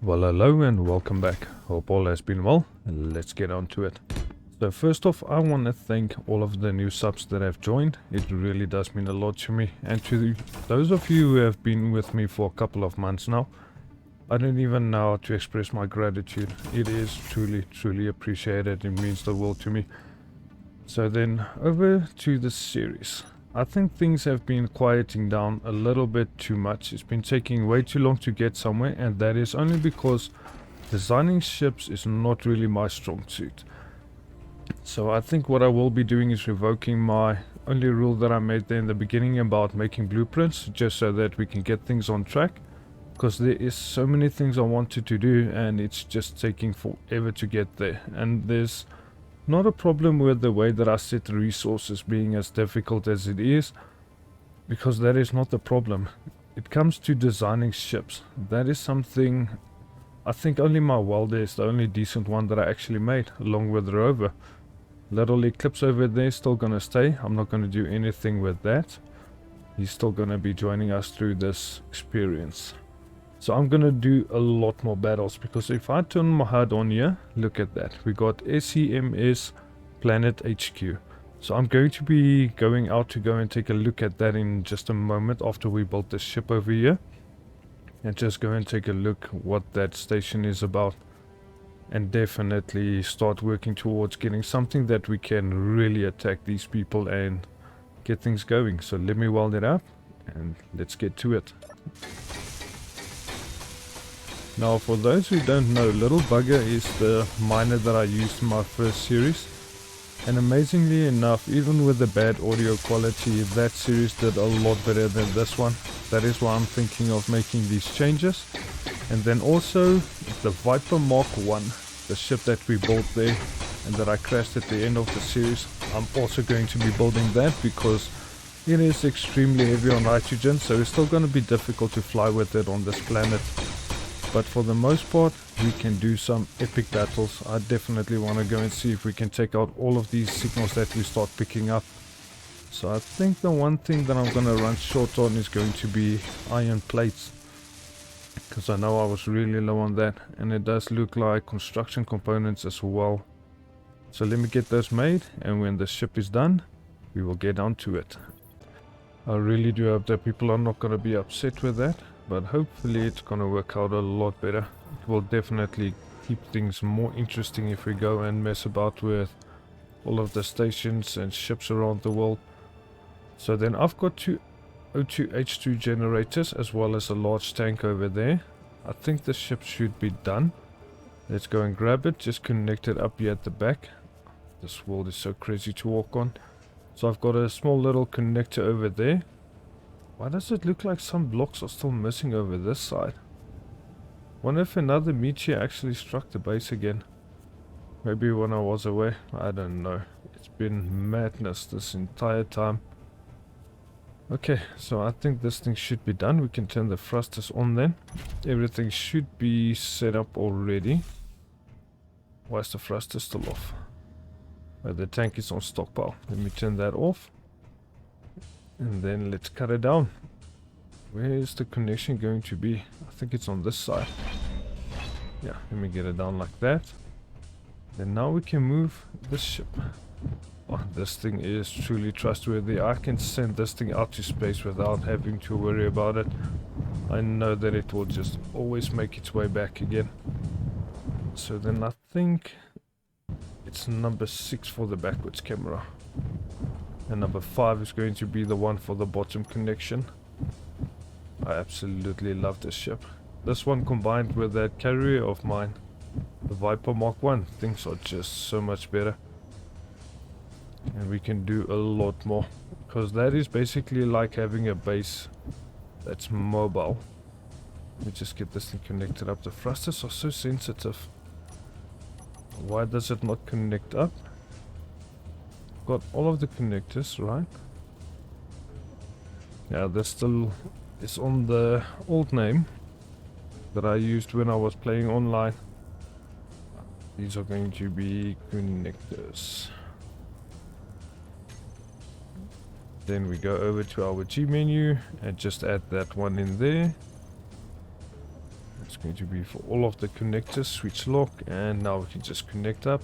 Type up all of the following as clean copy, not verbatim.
Well, hello and welcome back. Hope all has been well. Let's get on to it. So first off, I want to thank all of the new subs that have joined. It really does mean a lot to me. And to those of you who have been with me for a couple of months now, I don't even know how to express my gratitude. It is truly appreciated. It means the world to me. So then over to the series. I think things have been quieting down a little bit too much. It's been taking way too long to get somewhere, and that is only because designing ships is not really my strong suit. So I think what I will be doing is revoking my only rule that I made there in the beginning about making blueprints, just so that we can get things on track. Because there is so many things I wanted to do, and it's just taking forever to get there. And there's not a problem with the way that I set the resources being as difficult as it is, because that is not the problem. It comes to designing ships. That is something I think only my welder is the only decent one that I actually made, along with the rover. Little Eclipse over there still gonna stay. I'm not gonna do anything with that. He's still gonna be joining us through this experience. So I'm gonna do a lot more battles, because if I turn my HUD on here, look at that. We got SEMS Planet HQ. So I'm going to be going out to go and take a look at that in just a moment after we build this ship over here. And just go and take a look what that station is about. And definitely start working towards getting something that we can really attack these people and get things going. So let me weld it up and let's get to it. Now, for those who don't know, Little Bugger is the miner that I used in my first series. And amazingly enough, even with the bad audio quality, that series did a lot better than this one. That is why I'm thinking of making these changes. And then also, the Viper Mark 1, the ship that we built there and that I crashed at the end of the series, I'm also going to be building that because it is extremely heavy on nitrogen, so it's still going to be difficult to fly with it on this planet. But for the most part, we can do some epic battles. I definitely want to go and see if we can take out all of these signals that we start picking up. So I think the one thing that I'm going to run short on is going to be iron plates. Because I know I was really low on that. And it does look like construction components as well. So let me get those made. And when the ship is done, we will get on to it. I really do hope that people are not going to be upset with that. But hopefully it's gonna work out a lot better. It will definitely keep things more interesting if we go and mess about with all of the stations and ships around the world. So then I've got two O2H2 generators as well as a large tank over there. I think the ship should be done. Let's go and grab it, just connect it up here at the back. This world is so crazy to walk on. So I've got a small little connector over there. Why does it look like some blocks are still missing over this side? Wonder if another meteor actually struck the base again. Maybe when I was away. I don't know. It's been madness this entire time. Okay, so I think this thing should be done. We can turn the thrusters on then. Everything should be set up already. Why is the thruster still off? Oh, the tank is on stockpile. Let me turn that off. And then let's cut it down. Where is the connection going to be? I think it's on this side. Yeah, let me get it down like that. Then now we can move this ship. Oh, this thing is truly trustworthy. I can send this thing out to space without having to worry about it. I know that it will just always make its way back again. So then I think it's number 6 for the backwards camera. And number 5 is going to be the one for the bottom connection. I absolutely love this ship. This one combined with that carrier of mine, the Viper Mark 1, things are just so much better. And we can do a lot more. Because that is basically like having a base that's mobile. Let me just get this thing connected up. The thrusters are so sensitive. Why does it not connect up? Got all of the connectors, right? Yeah, this still is on the old name that I used when I was playing online. These are going to be connectors. Then we go over to our G menu and just add that one in there. It's going to be for all of the connectors, switch lock, and now we can just connect up,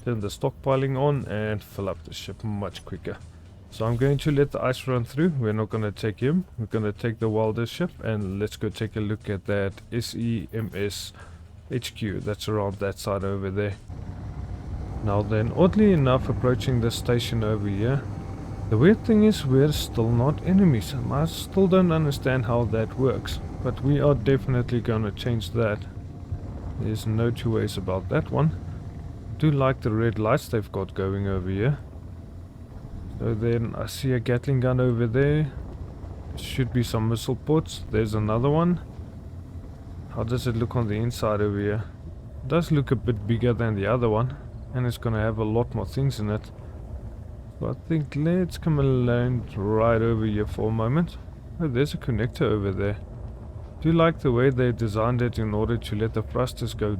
turn the stockpiling on, and fill up the ship much quicker. So I'm going to let the ice run through. We're not going to take him. We're going to take the Wilder ship, and let's go take a look at that SEMS HQ that's around that side over there. Now then, oddly enough, approaching the station over here, the weird thing is we're still not enemies. I still don't understand how that works, but we are definitely going to change that. There's no two ways about that one. I do like the red lights they've got going over here. So then I see a Gatling gun over there. Should be some missile ports. There's another one. How does it look on the inside over here? It does look a bit bigger than the other one, and it's gonna have a lot more things in it. So I think let's come and land right over here for a moment. Oh, there's a connector over there. Do you like the way they designed it in order to let the thrusters go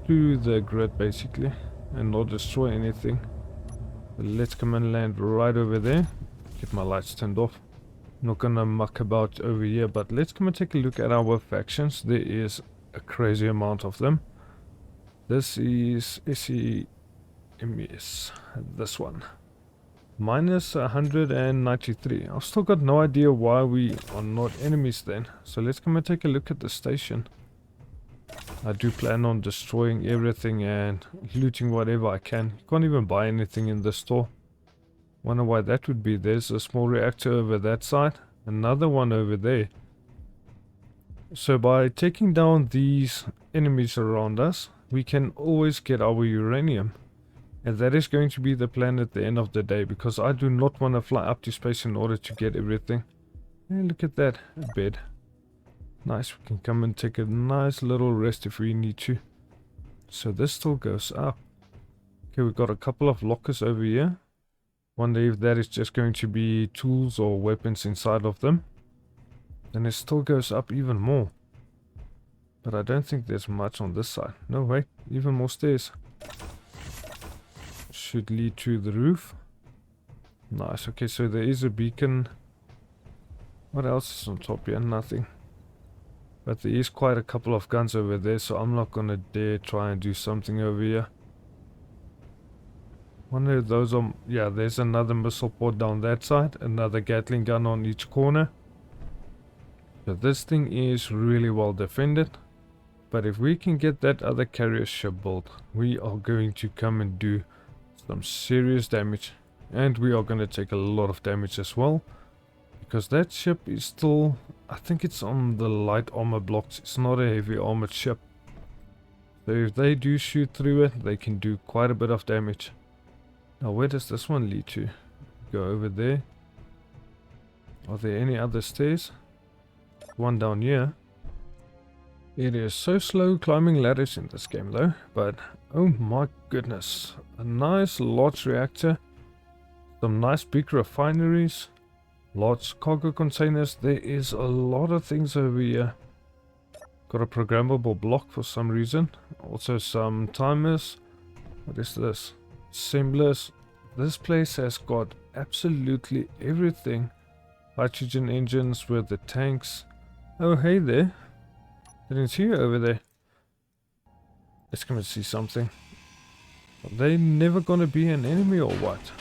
through the grid basically and not destroy anything? But let's come and land right over there. Get my lights turned off. Not gonna muck about over here, but let's come and take a look at our factions. There is a crazy amount of them. This is SEMS, this one. Minus 193. I've still got no idea why we are not enemies then. So let's come and take a look at the station. I do plan on destroying everything and looting whatever I can. You can't even buy anything in the store. Wonder why that would be. There's a small reactor over that side. Another one over there. So by taking down these enemies around us, we can always get our uranium. And that is going to be the plan at the end of the day, because I do not want to fly up to space in order to get everything. Hey, look at that. A bed. Nice, we can come and take a nice little rest if we need to. So this still goes up. Okay, we've got a couple of lockers over here. Wonder if that is just going to be tools or weapons inside of them. Then it still goes up even more. But I don't think there's much on this side. No, wait, even more stairs. Should lead to the roof. Nice, okay, so there is a beacon. What else is on top here? Nothing. But there is quite a couple of guns over there, so I'm not gonna dare try and do something over here. Wonder if those are... yeah, there's another missile port down that side. Another Gatling gun on each corner. So this thing is really well defended. But if we can get that other carrier ship built, we are going to come and do some serious damage. And we are going to take a lot of damage as well. Because that ship is still... I think it's on the light armor blocks. It's not a heavy armored ship. So if they do shoot through it, they can do quite a bit of damage. Now where does this one lead to? Go over there. Are there any other stairs? One down here. It is so slow climbing ladders in this game though. But oh my goodness. A nice large reactor. Some nice big refineries. Large cargo containers. There is a lot of things over here. Got a programmable block for some reason. Also some timers. What is this? Assemblers. This place has got absolutely everything. Hydrogen engines with the tanks. Oh hey there. Didn't see you over there. Let's come and see something. Are they never gonna be an enemy or what?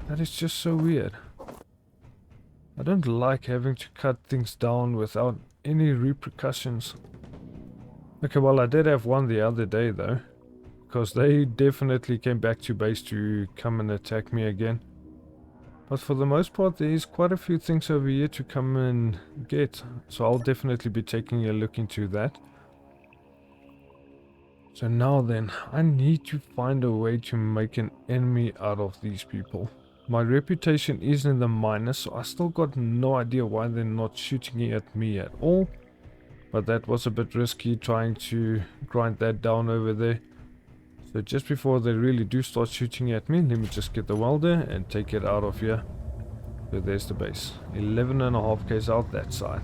That is just so weird. I don't like having to cut things down without any repercussions. Okay, well I did have one the other day though. Because they definitely came back to base to come and attack me again. But for the most part there is quite a few things over here to come and get. So I'll definitely be taking a look into that. So now then, I need to find a way to make an enemy out of these people. My reputation is in the minus, so I still got no idea why they're not shooting at me at all. But that was a bit risky trying to grind that down over there. So just before they really do start shooting at me, let me just get the welder and take it out of here. So there's the base. 11.5k's out that side.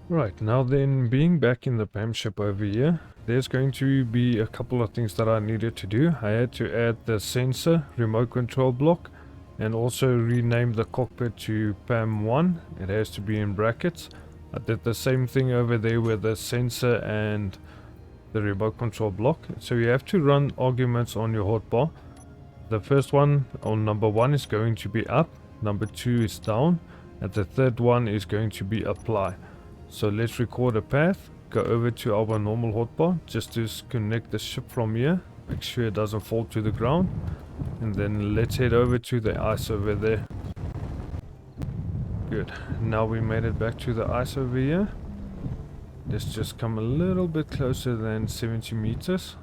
Right, now then, being back in the PAM ship over here, there's going to be a couple of things that I needed to do. I had to add the sensor remote control block and also rename the cockpit to PAM 1. It has to be in brackets. I did the same thing over there with the sensor and the remote control block. So you have to run arguments on your hotbar. The first one, on number 1, is going to be up, number 2 is down, and the third one is going to be apply. So let's record a path, go over to our normal hotbar, just disconnect the ship from here, make sure it doesn't fall to the ground, and then let's head over to the ice over there. Good, now we made it back to the ice over here. Let's just come a little bit closer than 70 meters.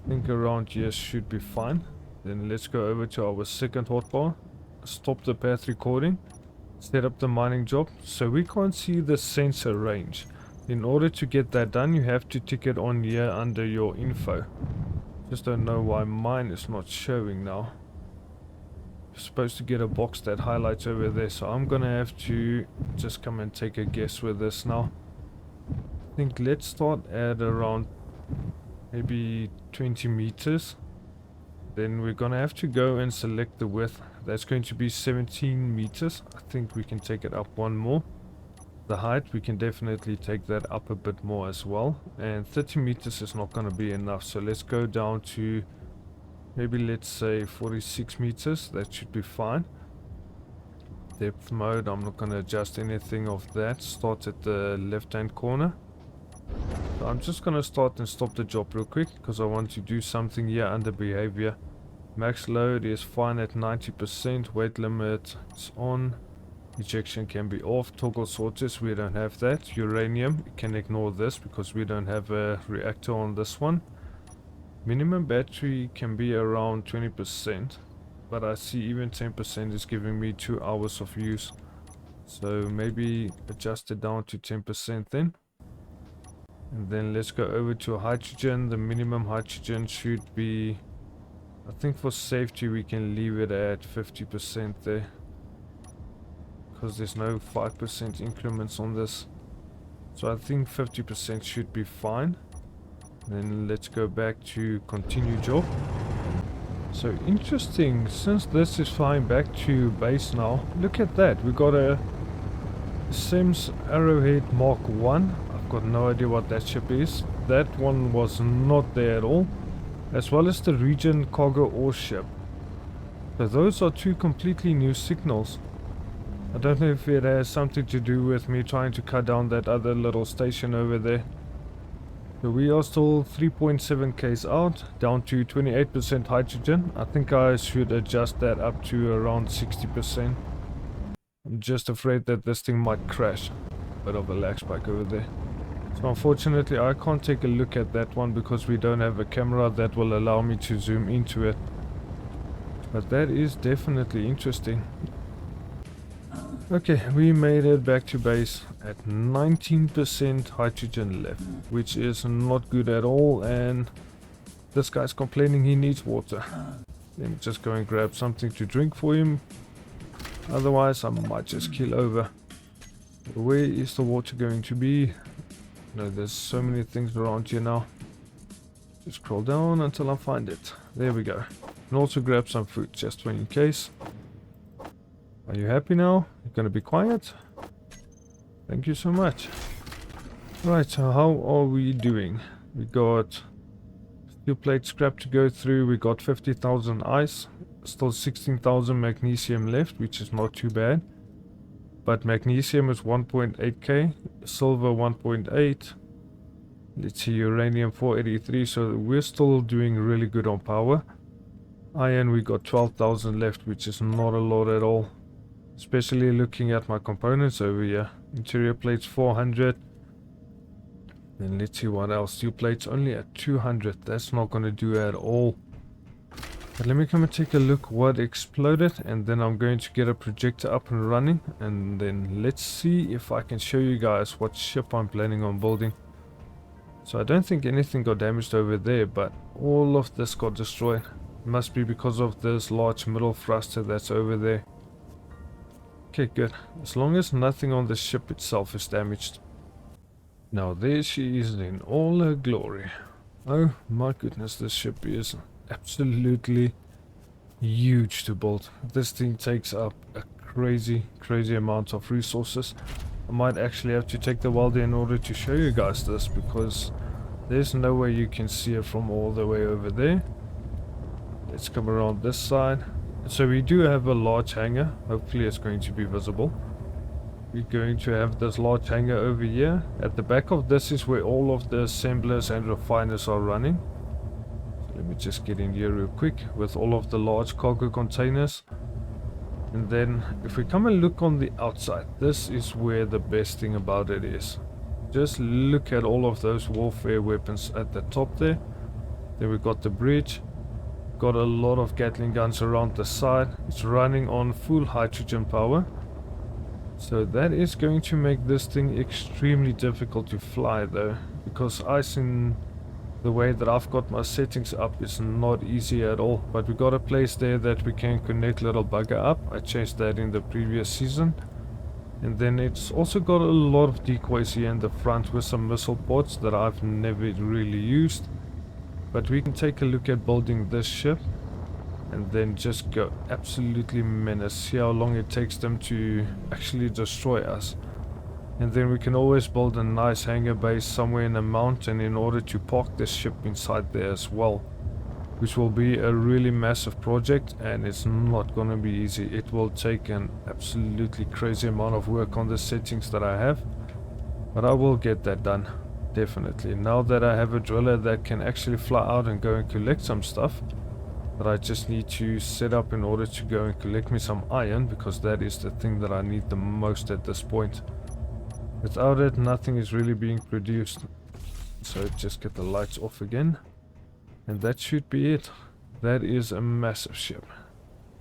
I think around here should be fine. Then let's go over to our second hotbar, stop the path recording, set up the mining job. So we can't see the sensor range. In order to get that done, you have to tick it on here under your info. Just don't know why mine is not showing now. You're supposed to get a box that highlights over there, so I'm gonna have to just come and take a guess with this now. I think let's start at around maybe 20 meters. Then we're gonna have to go and select the width. That's going to be 17 meters. I think we can take it up one more. The height, we can definitely take that up a bit more as well. And 30 meters is not gonna be enough, so let's go down to maybe, let's say, 46 meters. That should be fine. Depth mode, I'm not gonna adjust anything of that. Start at the left hand corner. So I'm just gonna start and stop the job real quick because I want to do something here under behavior. Max load is fine at 90%. Weight limit is on. Ejection can be off. Toggle sorters, we don't have that. Uranium, you can ignore this because we don't have a reactor on this one. Minimum battery can be around 20%, but I see even 10% is giving me 2 hours of use. So maybe adjust it down to 10% then. And then let's go over to hydrogen. The minimum hydrogen should be, I think for safety we can leave it at 50% there, because there's no 5% increments on this. So I think 50% should be fine. Then let's go back to continue job. So interesting, since this is flying back to base now, look at that, we got a Sims Arrowhead Mark 1. I've got no idea what that ship is. That one was not there at all. As well as the Region Cargo Ore ship. So those are 2 completely new signals. I don't know if it has something to do with me trying to cut down that other little station over there. So we are still 3.7 Ks out, down to 28% hydrogen. I think I should adjust that up to around 60%. I'm just afraid that this thing might crash. Bit of a lag spike over there. So unfortunately I can't take a look at that one because we don't have a camera that will allow me to zoom into it. But that is definitely interesting. Okay, we made it back to base at 19% hydrogen left, which is not good at all, and this guy's complaining he needs water. Let me just go and grab something to drink for him, otherwise I might just keel over. Where is the water going to be? No, there's so many things around here now. Just scroll down until I find it. There we go. And also grab some food just in case. Are you happy now? You're gonna be quiet? Thank you so much. Right, so how are we doing? We got steel plate scrap to go through. We got 50,000 ice. Still 16,000 magnesium left, which is not too bad. But magnesium is 1.8k, silver 1.8. Let's see, uranium 483, so we're still doing really good on power. Iron, we got 12,000 left, which is not a lot at all. Especially looking at my components over here. Interior plates 400. Then let's see what else. Steel plates only at 200. That's not going to do at all. But let me come and take a look what exploded. And then I'm going to get a projector up and running. And then let's see if I can show you guys what ship I'm planning on building. So I don't think anything got damaged over there. But all of this got destroyed. Must be because of this large middle thruster that's over there. Okay, good. As long as nothing on the ship itself is damaged. Now there she is in all her glory. Oh my goodness, this ship is absolutely huge to build. This thing takes up a crazy amount of resources. I might actually have to take the welder in order to show you guys this, because there's no way you can see it from all the way over there. Let's come around this side. So we do have a large hangar. Hopefully it's going to be visible. We're going to have this large hangar over here. At the back of this is where all of the assemblers and refiners are running. So let me just get in here real quick with all of the large cargo containers. And then if we come and look on the outside, this is where the best thing about it is. Just look at all of those warfare weapons at the top there. Then we got the bridge. Got a lot of Gatling guns around the side. It's running on full hydrogen power. So that is going to make this thing extremely difficult to fly though, because icing the way that I've got my settings up is not easy at all. But we got a place there that we can connect Little Bugger up. I changed that in the previous season. And then it's also got a lot of decoys here in the front with some missile pods that I've never really used. But we can take a look at building this ship and then just go absolutely menace. See how long it takes them to actually destroy us. And then we can always build a nice hangar base somewhere in a mountain in order to park this ship inside there as well. Which will be a really massive project, and it's not gonna be easy. It will take an absolutely crazy amount of work on the settings that I have. But I will get that done. Definitely. Now that I have a driller that can actually fly out and go and collect some stuff that I just need to set up in order to go and collect me some iron, because that is the thing that I need the most at this point. Without it, nothing is really being produced. So just get the lights off again. And that should be it. That is a massive ship.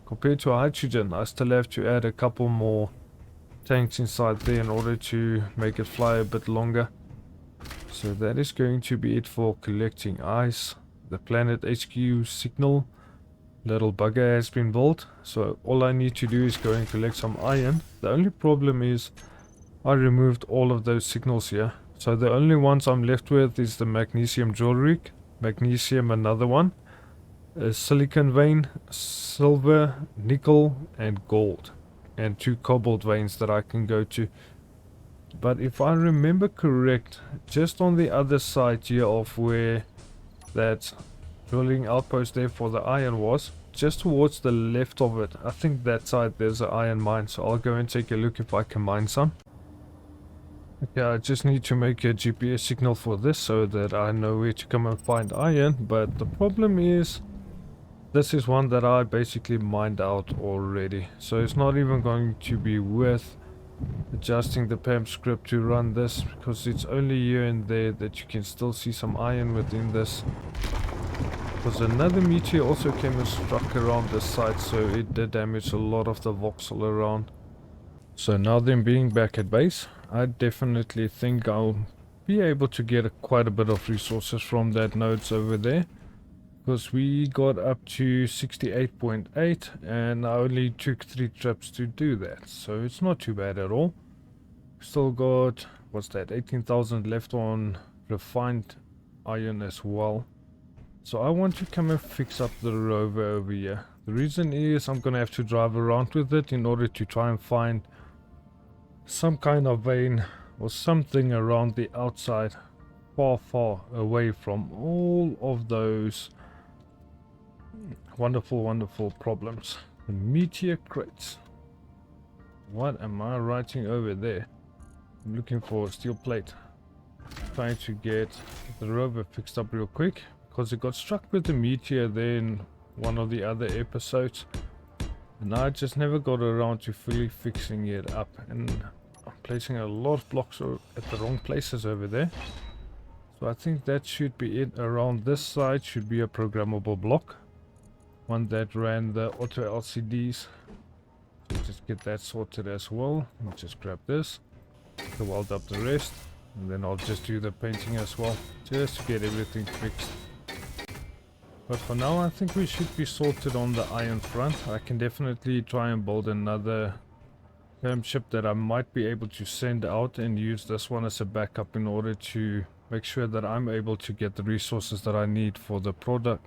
Compared to a hydrogen, I still have to add a couple more tanks inside there in order to make it fly a bit longer. So that is going to be it for collecting ice. The Planet HQ signal Little Bugger has been built. So all I need to do is go and collect some iron. The only problem is I removed all of those signals here. So the only ones I'm left with is the magnesium drill rig, magnesium another one, a silicon vein, silver, nickel and gold, and 2 cobalt veins that I can go to. But if I remember correct, just on the other side here of where that drilling outpost there for the iron was, just towards the left of it, I think that side there's an iron mine, so I'll go and take a look if I can mine some. Okay, I just need to make a GPS signal for this so that I know where to come and find iron, but the problem is this is one that I basically mined out already, so it's not even going to be worth adjusting the PAM script to run this, because it's only here and there that you can still see some iron within this. Because another meteor also came and struck around this site, so it did damage a lot of the voxel around. So now them being back at base, I definitely think I'll be able to get quite a bit of resources from that nodes over there. Because we got up to 68.8 and I only took 3 trips to do that. So it's not too bad at all. Still got, what's that, 18,000 left on refined iron as well. So I want to come and fix up the rover over here. The reason is I'm going to have to drive around with it in order to try and find some kind of vein or something around the outside, far away from all of those wonderful problems. The meteor crates. What am I writing over there? I'm looking for a steel plate. Trying to get the rover fixed up real quick, because it got struck with the meteor there in one of the other episodes, and I just never got around to fully fixing it up, and I'm placing a lot of blocks at the wrong places over there. So I think that should be it. Around this side should be a programmable block, one that ran the auto LCDs. So just get that sorted as well. I'll just grab this to weld up the rest, and then I'll just do the painting as well, just to get everything fixed. But for now I think we should be sorted on the iron front. I can definitely try and build another PAM ship that I might be able to send out and use this one as a backup in order to make sure that I'm able to get the resources that I need for the project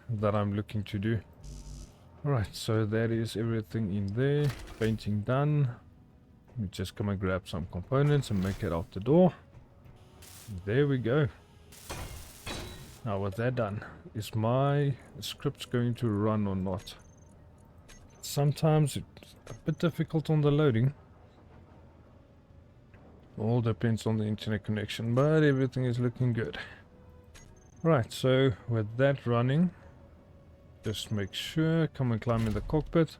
that I'm looking to do. Alright, so that is everything in there. Painting done. We just come and grab some components and make it out the door. There we go. Now with that done, is my script going to run or not? Sometimes it's a bit difficult on the loading. All depends on the internet connection, but everything is looking good. Right, so with that running, just make sure, come and climb in the cockpit,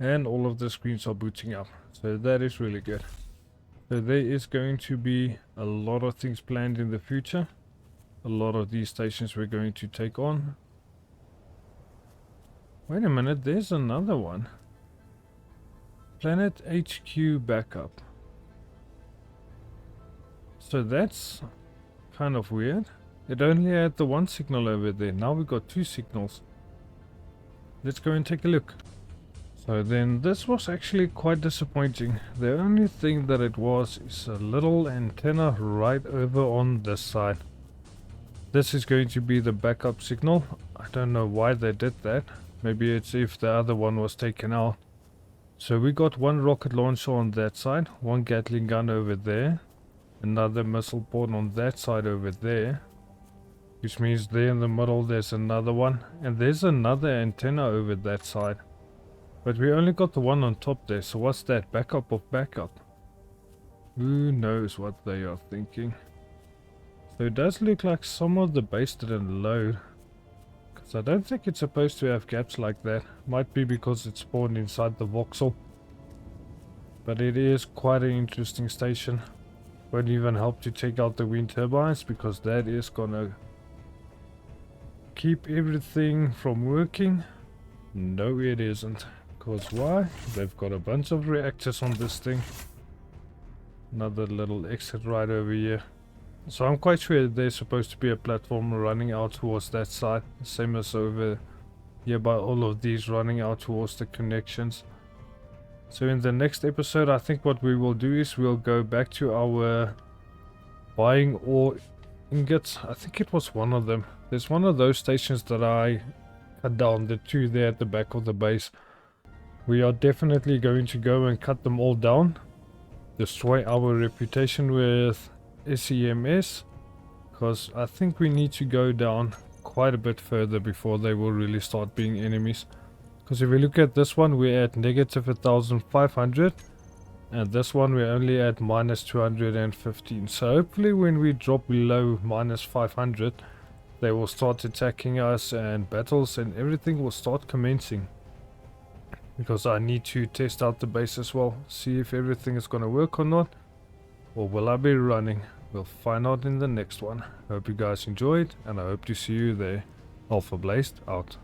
and all of the screens are booting up. So that is really good. So there is going to be a lot of things planned in the future. A lot of these stations we're going to take on. Wait a minute, there's another one. Planet HQ backup. So that's kind of weird. It only had the one signal over there. Now we've got two signals. Let's go and take a look. So then this was actually quite disappointing. The only thing that it was is a little antenna right over on this side. This is going to be the backup signal. I don't know why they did that. Maybe it's if the other one was taken out. So we got one rocket launcher on that side, one Gatling gun over there, another missile port on that side over there, which means there in the middle there's another one, and there's another antenna over that side. But we only got the one on top there, so what's that? Backup of backup? Who knows what they are thinking. So it does look like some of the base didn't load, because I don't think it's supposed to have gaps like that. Might be because it's spawned inside the voxel. But it is quite an interesting station. Won't even help to take out the wind turbines, because that is gonna keep everything from working. No, it isn't. Because why? They've got a bunch of reactors on this thing. Another little exit right over here. So I'm quite sure there's supposed to be a platform running out towards that side. Same as over here by all of these running out towards the connections. So in the next episode, I think what we will do is we'll go back to our buying ore ingots. I think it was one of them. There's one of those stations that I cut down, the two there at the back of the base. We are definitely going to go and cut them all down. Destroy our reputation with SEMS, because I think we need to go down quite a bit further before they will really start being enemies. Because if we look at this one, we're at negative 1500, and this one we're only at minus 215. So hopefully when we drop below minus 500, they will start attacking us and battles and everything will start commencing. Because I need to test out the base as well, see if everything is going to work or not, or will I be running. We'll find out in the next one. Hope you guys enjoyed, and I hope to see you there. Alpha Blazed out.